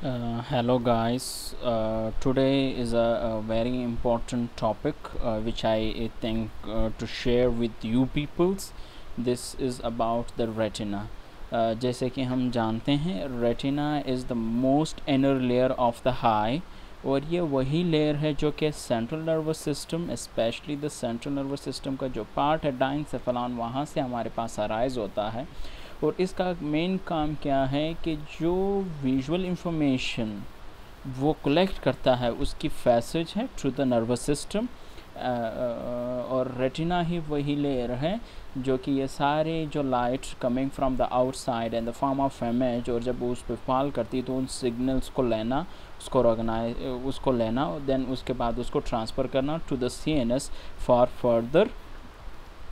Hello guys, today is a very important topic which I think to share with you peoples. This is about the retina. जैसे कि हम जानते हैं retina is the most inner layer of the high, और ये वही layer है जो कि central nervous system, specially the central nervous system का जो पार्ट है डाइंसेफेलॉन, वहाँ से हमारे पास अराइज होता है। और इसका मेन काम क्या है कि जो विजुअल इंफॉर्मेशन वो कलेक्ट करता है उसकी फैसेज है थ्रू द नर्वस सिस्टम, और रेटिना ही वही लेयर है जो कि ये सारे जो light coming from the outside and the form of image, और जब वो उस पर फॉल करती तो उन सिग्नल्स को लेना, उसको लेना, देन उसके बाद उसको ट्रांसफ़र करना to the CNS for further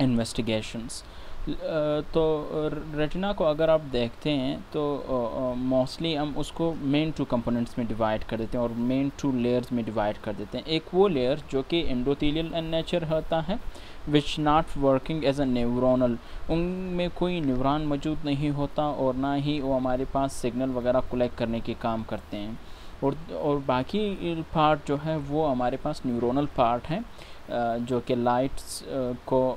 investigations. तो रेटिना को अगर आप देखते हैं तो मोस्टली हम उसको मेन टू कंपोनेंट्स में डिवाइड कर देते हैं और मेन टू लेयर्स में डिवाइड कर देते हैं। एक वो लेयर जो कि एंडोथेलियल इन नेचर होता है, which not working as a neuronal, उनमें कोई न्यूरॉन मौजूद नहीं होता और ना ही वो हमारे पास सिग्नल वगैरह कलेक्ट करने के काम करते हैं। और बाकी पार्ट जो है वो हमारे पास न्यूरोनल पार्ट है, जो कि लाइट्स को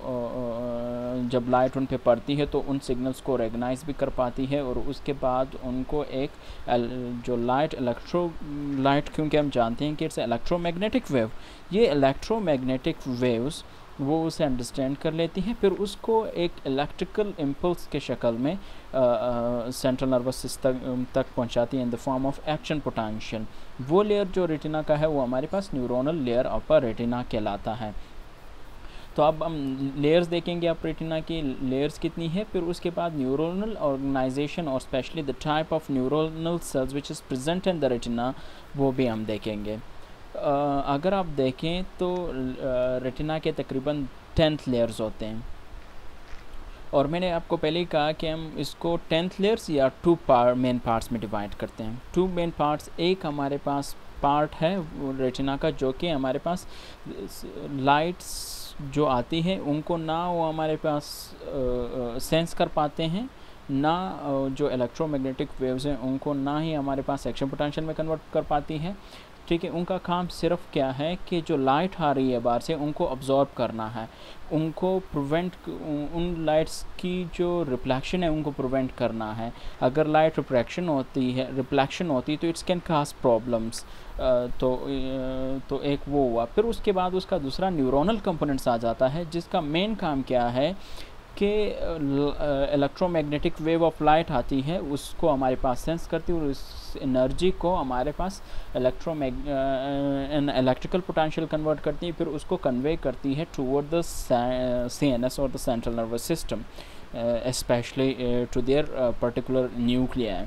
जब लाइट उन पे पड़ती है तो उन सिग्नल्स को रिकग्नाइज भी कर पाती है, और उसके बाद उनको एक जो लाइट क्योंकि हम जानते हैं कि इट्स इलेक्ट्रोमैग्नेटिक वेव, ये इलेक्ट्रोमैग्नेटिक वेव्स वो उसे अंडरस्टैंड कर लेती हैं, फिर उसको एक इलेक्ट्रिकल इम्पल्स के शक्ल में सेंट्रल नर्वस सिस्टम तक पहुंचाती है in the form of action potential. वो लेयर जो रेटिना का है वो हमारे पास न्यूरोनल लेयर ऑफ रेटिना कहलाता है। तो अब हम लेयर्स देखेंगे, आप रेटिना की लेयर्स कितनी है, फिर उसके बाद न्यूरोनल ऑर्गेनाइजेशन और specially the type of neuronal sales which is present in the retina, वो भी हम देखेंगे। अगर आप देखें तो रेटिना के तकरीबन 10th लेयर्स होते हैं, और मैंने आपको पहले ही कहा कि हम इसको 10th लेयर्स या मेन पार्ट्स में डिवाइड करते हैं। 2 मेन पार्ट्स, एक हमारे पास पार्ट है रेटिना का जो कि हमारे पास लाइट्स जो आती है उनको ना वो हमारे पास सेंस कर पाते हैं, ना जो इलेक्ट्रोमैग्नेटिक वेव्स हैं उनको ना ही हमारे पास एक्शन पोटेंशियल में कन्वर्ट कर पाती है। ठीक है, उनका काम सिर्फ क्या है कि जो लाइट आ रही है बाहर से उनको अब्जॉर्ब करना है, उनको उन लाइट्स की जो रिफ्लेक्शन है उनको प्रिवेंट करना है। अगर लाइट रिफ्लेक्शन होती तो इट्स कैन काज प्रॉब्लम्स। तो एक वो हुआ, फिर उसके बाद उसका दूसरा न्यूरोनल कंपोनेंट्स आ जाता है जिसका मेन काम क्या है कि इलेक्ट्रोमैग्नेटिक वेव ऑफ लाइट आती है उसको हमारे पास सेंस करती है और उस एनर्जी को हमारे पास इलेक्ट्रिकल पोटेंशियल कन्वर्ट करती है, फिर उसको कन्वे करती है टूवर्ड द CNS और the central nervous system, specially to their particular nuclei.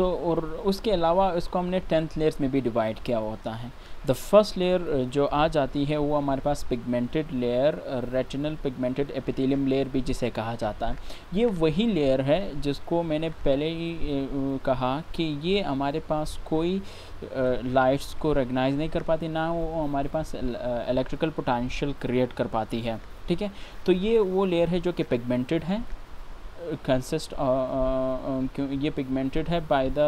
और उसके अलावा इसको हमने 10th लेयर्स में भी डिवाइड किया होता है। द फर्स्ट लेयर जो आ जाती है वो हमारे पास pigmented layer, retinal pigmented epithelium layer भी जिसे कहा जाता है। ये वही लेयर है जिसको मैंने पहले ही कहा कि ये हमारे पास कोई लाइट्स को रिकग्नाइज नहीं कर पाती, ना वो हमारे पास इलेक्ट्रिकल पोटेंशियल क्रिएट कर पाती है। ठीक है, तो ये वो लेयर है जो कि पिगमेंटेड है, कंसिस्ट ये पिगमेंटेड है बाय द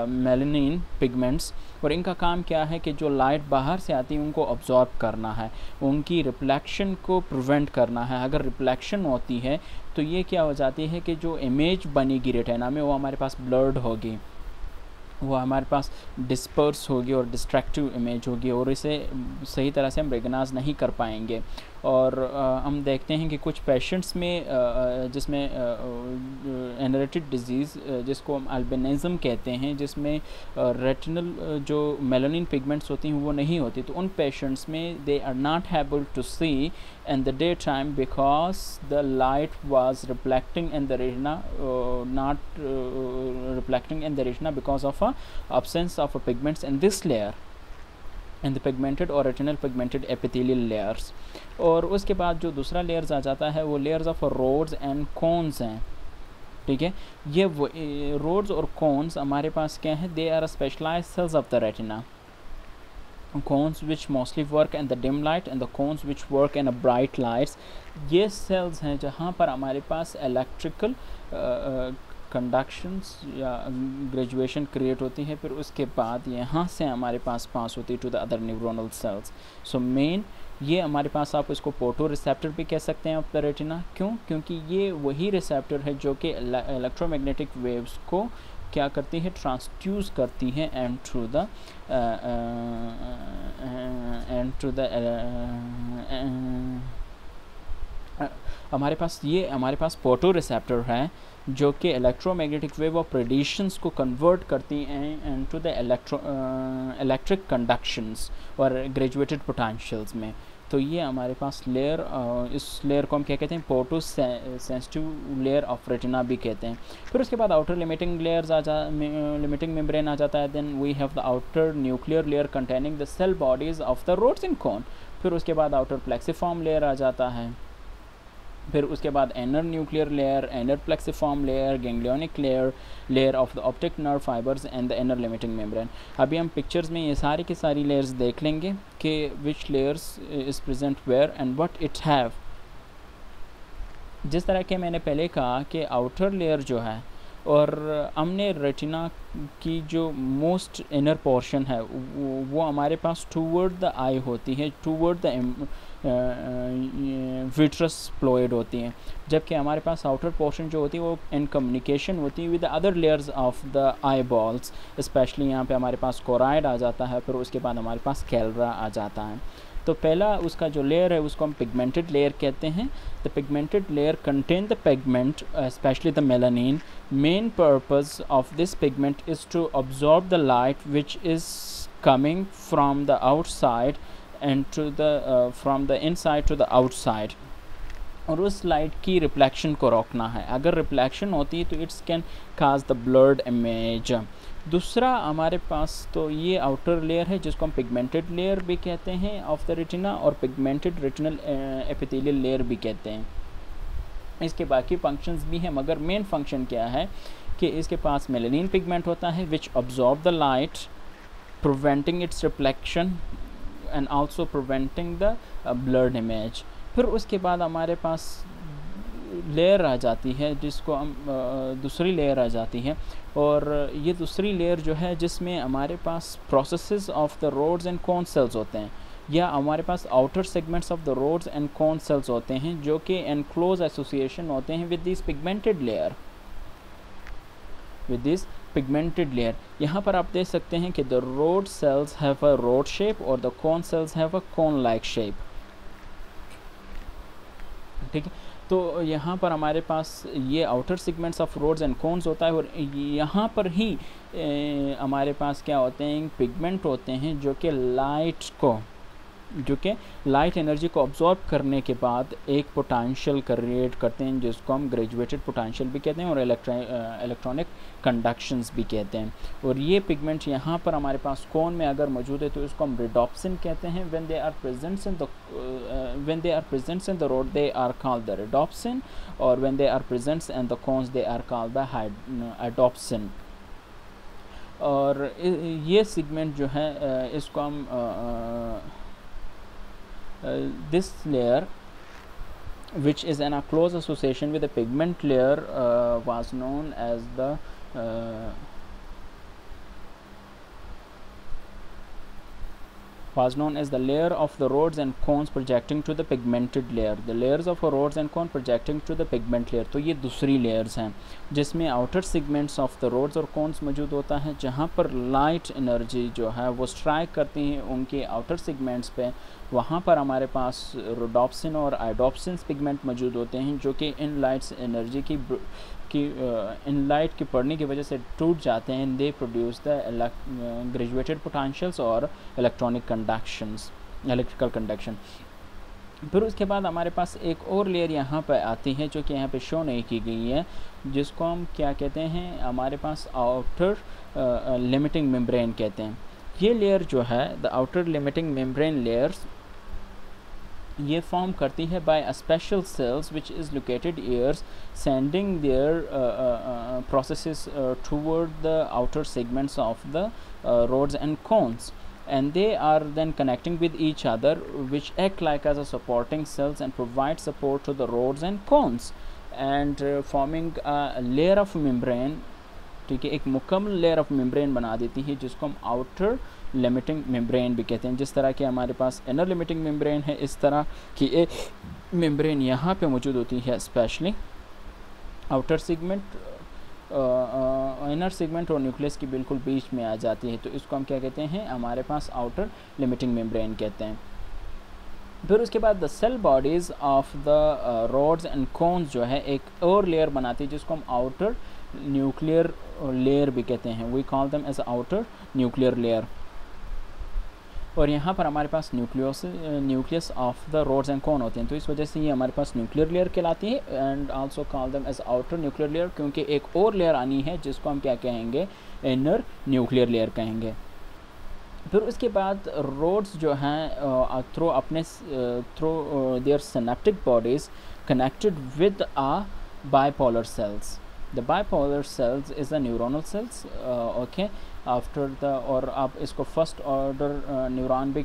मेलानिन पिगमेंट्स, और इनका काम क्या है कि जो लाइट बाहर से आती है उनको अब्जॉर्ब करना है, उनकी रिफ्लेक्शन को प्रिवेंट करना है। अगर रिफ्लेक्शन होती है तो ये क्या हो जाती है कि जो इमेज बनेगी रेटिना में वो हमारे पास ब्लर्ड होगी, वो हमारे पास डिस्पर्स होगी और डिस्ट्रैक्टिव इमेज होगी, और इसे सही तरह से हम रिकग्नाइज नहीं कर पाएंगे। और हम देखते हैं कि कुछ पेशेंट्स में जिसमें इनहेरिटेड डिजीज़ जिसको हम अल्बिनिज्म कहते हैं, जिसमें रेटिनल जो मेलानिन पिगमेंट्स होती हैं वो नहीं होती, तो उन पेशेंट्स में they are not able to see in the daytime because the light was reflecting in the retina, not reflecting in the retina because of a absence of a pigments in this layer, in the pigmented or retinal pigmented epithelial layers। और उसके बाद जो दूसरा layers आ जाता है वो layers of rods and cones हैं। ठीक है, ये रोड्स और कोन्स हमारे पास क्या है, they are specialised cells of the retina, cones which mostly work in the dim light and the cones which work in a bright lights। ये सेल्स हैं जहाँ पर हमारे पास इलेक्ट्रिकल कंडक्शंस या ग्रेजुएशन क्रिएट होती है, फिर उसके बाद यहाँ से हमारे पास पास होती है to the other neuronal cells. So main ये हमारे पास, आप इसको फोटो रिसेप्टर भी कह सकते हैं ऑफ द रेटिना। क्यों? क्योंकि ये वही रिसेप्टर है जो कि इलेक्ट्रोमैग्नेटिक वेव्स को क्या करती है, ट्रांसड्यूस करती है एंड थ्रू द हमारे पास फोटो रिसेप्टर है जो कि इलेक्ट्रोमैग्नेटिक वेव ऑफ रेडिएशंस को कन्वर्ट करती हैं इनटू द इलेक्ट्रिक कंडक्शंस और ग्रेजुएटेड पोटेंशियल्स में। तो ये हमारे पास लेयर, इस लेयर को हम क्या कहते हैं, photo sensitive layer of retina भी कहते हैं। फिर उसके बाद outer limiting layers limiting membrane आ जाता है। Then we have the outer nuclear layer containing the cell bodies of the rods and cone. फिर उसके बाद आउटर प्लेक्सिफॉर्म लेयर आ जाता है। फिर उसके बाद inner nuclear layer, inner plexiform layer, ganglionic layer, layer of the optic nerve fibers and the inner limiting membrane. अभी हम पिक्चर्स में ये सारी की सारी लेयर्स देख लेंगे कि which layers is present where and what it have. जिस तरह के मैंने पहले कहा कि आउटर लेयर जो है, और हमने रेटिना की जो मोस्ट इनर पोर्शन है वो हमारे पास टूवर्ड द आई होती है, टूवर्ड द विट्रस फ्लूइड होती हैं, जबकि हमारे पास आउटर पोर्शन जो होती है वो इन कम्युनिकेशन होती है with other layers of the I balls. Specially यहाँ पे हमारे पास कोराइड आ जाता है, फिर उसके बाद हमारे पास स्क्लेरा आ जाता है। तो पहला उसका जो लेयर है उसको हम पिगमेंटेड लेयर कहते हैं। The pigmented layer contain the pigment, specially the melanin. Main purpose of this pigment is to absorb the light which is coming from the outside and to the from the inside to the outside, और उस light की reflection को रोकना है। अगर reflection होती है तो it's can cause the blurred image. दूसरा हमारे पास तो ये आउटर लेयर है जिसको हम पिगमेंटेड लेयर भी कहते हैं ऑफ द रेटिना, और पिगमेंटेड रेटिनल एपिथेलियल लेयर भी कहते हैं। इसके बाकी फंक्शंस भी हैं, मगर मेन फंक्शन क्या है कि इसके पास मेलानिन पिगमेंट होता है which absorb the light preventing its reflection and also preventing the blurred image. फिर उसके बाद हमारे पास लेयर आ जाती है जिसको हम दूसरी लेयर आ जाती है, और ये दूसरी लेयर जो है जिसमें हमारे पास processes of the rods and cone cells होते हैं, या हमारे पास outer segments of the rods and cone cells होते हैं जो कि इन क्लोज एसोसिएशन होते हैं विद दिस पिगमेंटेड लेयर, यहाँ पर आप देख सकते हैं कि the rod cells have a rod shape और the cone cells have a cone like shape. ठीक है, तो यहाँ पर हमारे पास ये outer segments of rods and cones होता है, और यहाँ पर ही हमारे पास क्या होते हैं, पिगमेंट होते हैं जो कि लाइट एनर्जी को अब्जॉर्ब करने के बाद एक पोटेंशियल क्रिएट करते हैं जिसको हम ग्रेजुएटेड पोटेंशियल भी कहते हैं और इलेक्ट्रॉनिक कंडक्शंस भी कहते हैं। और ये पिगमेंट यहाँ पर हमारे पास कोन में अगर मौजूद है तो इसको हम रिडॉप्सिन कहते हैं। When they are presents in the rod they are called the rhodopsin, और when they are presents in the cones they are called the iodopsin. और ये सेगमेंट जो है इसको हम this layer which is in a close association with the pigment layer was known as the layer of the rods and cones projecting to the pigmented layer. The layers of a rods and cone projecting to the pigment layer. तो ये दूसरी layers हैं जिसमें outer segments of the rods और cones मौजूद होता है, जहाँ पर light energy जो है वो strike करती हैं उनके outer segments पे। वहाँ पर हमारे पास रोडोप्सिन और आइडोप्सिन पिगमेंट मौजूद होते हैं जो कि इन लाइट्स एनर्जी की इन लाइट की पड़ने की वजह से टूट जाते हैं। They produce the graduated potentials और इलेक्ट्रिकल कंडक्शन। फिर उसके बाद हमारे पास एक और लेयर यहाँ पर आती है जो कि यहाँ पे शो नहीं की गई है, जिसको हम क्या कहते हैं, हमारे पास आउटर लिमिटिंग मेम्ब्रेन कहते हैं। ये लेयर जो है the outer limiting membrane layers ये फॉर्म करती है by a special cells which is located years sending their processes toward the outer segments of the rods and cones, and they are then connecting with each other which act like as a supporting cells and provide support to the rods and cones. And forming layer of membrane, ठीक है, एक मुकम्मल layer of membrane बना देती है जिसको हम outer limiting membrane भी कहते हैं। जिस तरह के हमारे पास इनर लिमिटिंग मेम्ब्रेन है, इस तरह की एक मेम्ब्रेन यहाँ पे मौजूद होती है, specially outer segment, inner segment और न्यूक्लियस की बिल्कुल बीच में आ जाती है, तो इसको हम क्या कहते हैं, हमारे पास आउटर लिमिटिंग मेम्ब्रेन कहते हैं। फिर उसके बाद the cell bodies of the rods and cones जो है एक और लेयर बनाती है जिसको हम आउटर न्यूक्लियर लेयर भी कहते हैं, we call them as outer nuclear layer. और यहाँ पर हमारे पास nucleus of the rods and cone होते हैं, तो इस वजह से ये हमारे पास न्यूक्लियर लेयर कहलाती है, and also call them as outer nuclear layer, क्योंकि एक और लेयर आनी है जिसको हम क्या कहेंगे, इनर न्यूक्लियर लेयर कहेंगे। फिर उसके बाद रोड्स जो हैं through their synaptic bodies connected with a bipolar cells. The bipolar cells is a neuronal cells, okay, after the, और आप इसको फर्स्ट ऑर्डर न्यूरॉन भी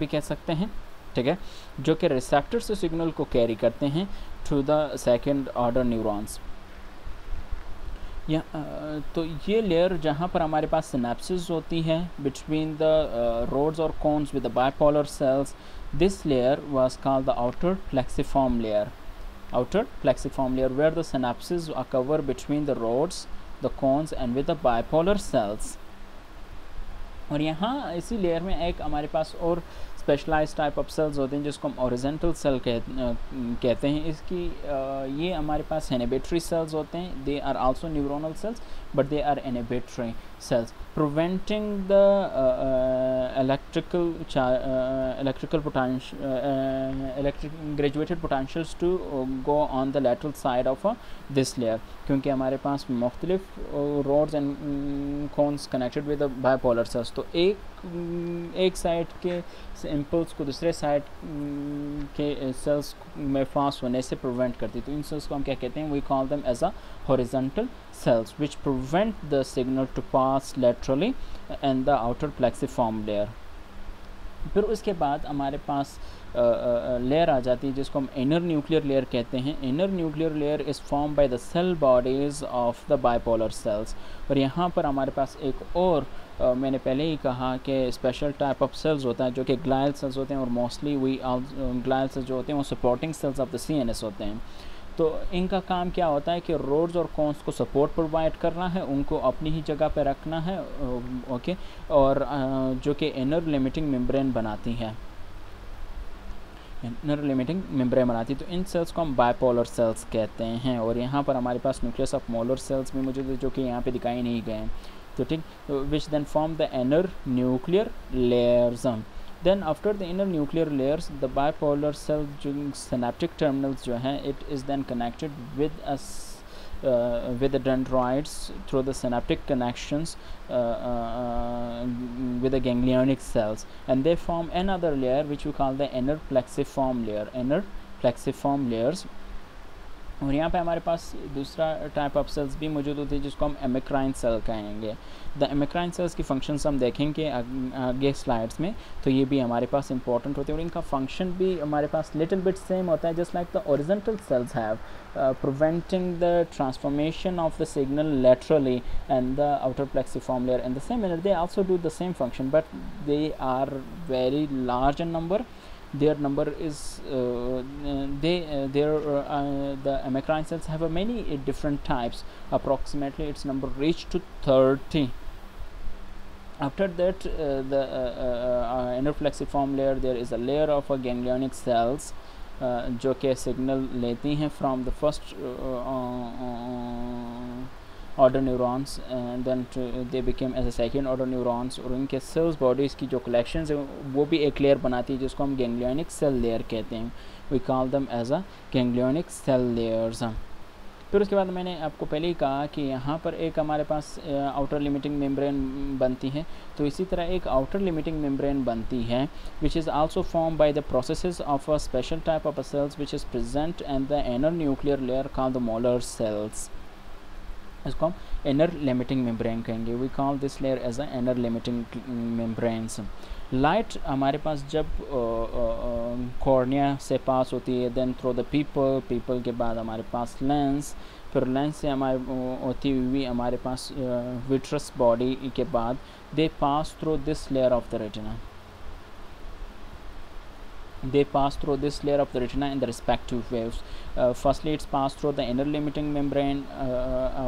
कह सकते हैं, ठीक है, जो कि रिसेप्टर से सिग्नल को कैरी करते हैं to the second order neurons. तो ये लेयर जहाँ पर हमारे पास सिनेप्सिस होती है बिटवीन द रोड्स और cones with the bipolar cells, this layer was called the outer plexiform layer, outer plexiform layer, where the synapses are covered between the rods, the cones and with the bipolar cells। और यहाँ इसी layer में एक हमारे पास और specialised type of sales होते हैं जिसको हम ओरिजेंटल सेल कहते हैं। इसकी ये हमारे पास इनहिबिटरी सेल्स होते हैं, they are also neuronal cells but they are inhibitory cells, preventing the electric graduated potentials to go on the lateral side of this layer, क्योंकि हमारे पास मुख्तलिफ rods and cones connected with the bipolar cells, तो एक side के impulse को दूसरे side के sales में पास होने से प्रिवेंट करती है, तो इन सेल्स को हम क्या कहते हैं, we call them as a horizontal cells which prevent the signal to pass laterally in the outer plexiform layer। फिर उसके बाद हमारे पास लेयर आ जाती है जिसको हम इनर न्यूक्लियर लेयर कहते हैं। Inner nuclear layer is form by the cell bodies of the bipolar cells, और यहाँ पर हमारे पास एक और मैंने पहले ही कहा कि स्पेशल टाइप ऑफ सेल्स होता है जो कि ग्लायल सेल्स होते हैं, और मोस्टली ग्लायल सेल्स जो होते हैं वो supporting sales of the CNS होते हैं। तो इनका काम क्या होता है कि रोड्स और कोन्स को सपोर्ट प्रोवाइड करना है, उनको अपनी ही जगह पे रखना है, ओके, और जो कि इनर लिमिटिंग मेम्ब्रेन बनाती है, इनर लिमिटिंग मेम्ब्रेन बनाती है। तो इन सेल्स को हम बाइपोलर सेल्स कहते हैं। और यहाँ पर हमारे पास न्यूक्लियस ऑफ मोलर सेल्स भी मौजूद है जो कि यहाँ पे दिखाई नहीं गए हैं, तो ठीक, which then form the inner nuclear layers. Then after the inner nuclear layers, the bipolar cell synaptic terminals जो हैं, it is then connected with with the dendrites through the synaptic connections with the ganglionic cells, and they form another layer which we call the inner plexiform layer, inner plexiform layers। और यहाँ पे हमारे पास दूसरा type of sales भी मौजूद होती है जिसको हम एमेक्राइन सेल कहेंगे। द एमेक्राइन सेल्स की फंक्शंस हम देखेंगे आगे स्लाइड्स में, तो ये भी हमारे पास इंपॉर्टेंट होते हैं, और इनका फंक्शन भी हमारे पास लिटिल बिट सेम होता है, just like the horizontal cells have, preventing the transformation of the signal laterally and the outer plexiform layer, and the same manner they also do the same function, but they are very large in number. Their number is the amacrine cells have many different types. Approximately its number reach to 30. After that, the inner plexiform layer, there is a layer of ganglionic cells जो कि signal लेती हैं from the first order neurons, and then they became as a second order neurons, और उनके sales bodies की जो collections है वो भी एक लेयर बनाती है जिसको हम गैंग्लियोनिक सेल लेयर कहते हैं। We call them as a ganglionic cell layers. फिर उसके बाद मैंने आपको पहले ही कहा कि यहाँ पर एक हमारे पास आउटर लिमिटिंग मेम्ब्रेन बनती है, तो इसी तरह एक आउटर लिमिटिंग मेम्ब्रेन बनती है which is also form by the processes of a special type of cells which is present and the inner nuclear layer called the Muller cells. इसको हम इनर लिमिटिंग मेम्ब्रेन कहेंगे। We call this layer as a inner limiting membranes. Light हमारे पास जब cornea से पास होती है, then through the people के बाद हमारे पास लेंस, फिर लेंस से हमारे होती हुई हमारे पास विट्रस बॉडी के बाद they pass through this layer of the retina. They pass through this layer of the retina in the respective waves. Firstly, it's passed through the inner limiting membrane.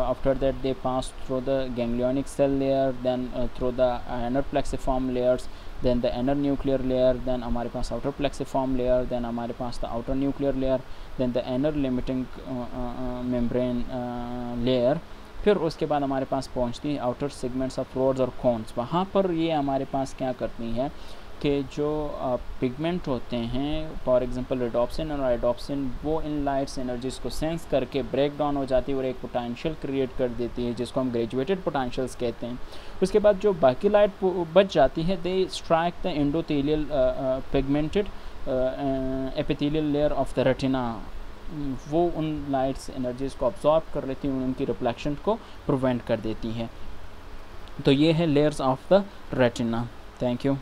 After that, they pass through the ganglionic cell layer, then through the inner plexiform layers, then the inner nuclear layer, then हमारे पास outer plexiform layer, then हमारे पास the outer nuclear layer, then the inner limiting membrane layer. फिर उसके बाद हमारे पास पहुंचती है outer segments of roads और cons. वहाँ पर ये हमारे पास क्या करती है कि जो पिगमेंट होते हैं, फॉर एग्जांपल रेडोप्सिन और आइडोप्सिन, वो इन लाइट्स एनर्जीज को सेंस करके ब्रेक डाउन हो जाती है और एक पोटेंशियल क्रिएट कर देती है जिसको हम ग्रेजुएटेड पोटेंशियल्स कहते हैं. उसके बाद जो बाकी लाइट बच जाती है, they strike the endothelial pigmented epithelial layer of the retina. वो उन लाइट्स एनर्जीज को अब्जॉर्ब कर लेती हैं, उनकी रिफ्लेक्शन को प्रिवेंट कर देती है. तो ये है layers of the retina. Thank you.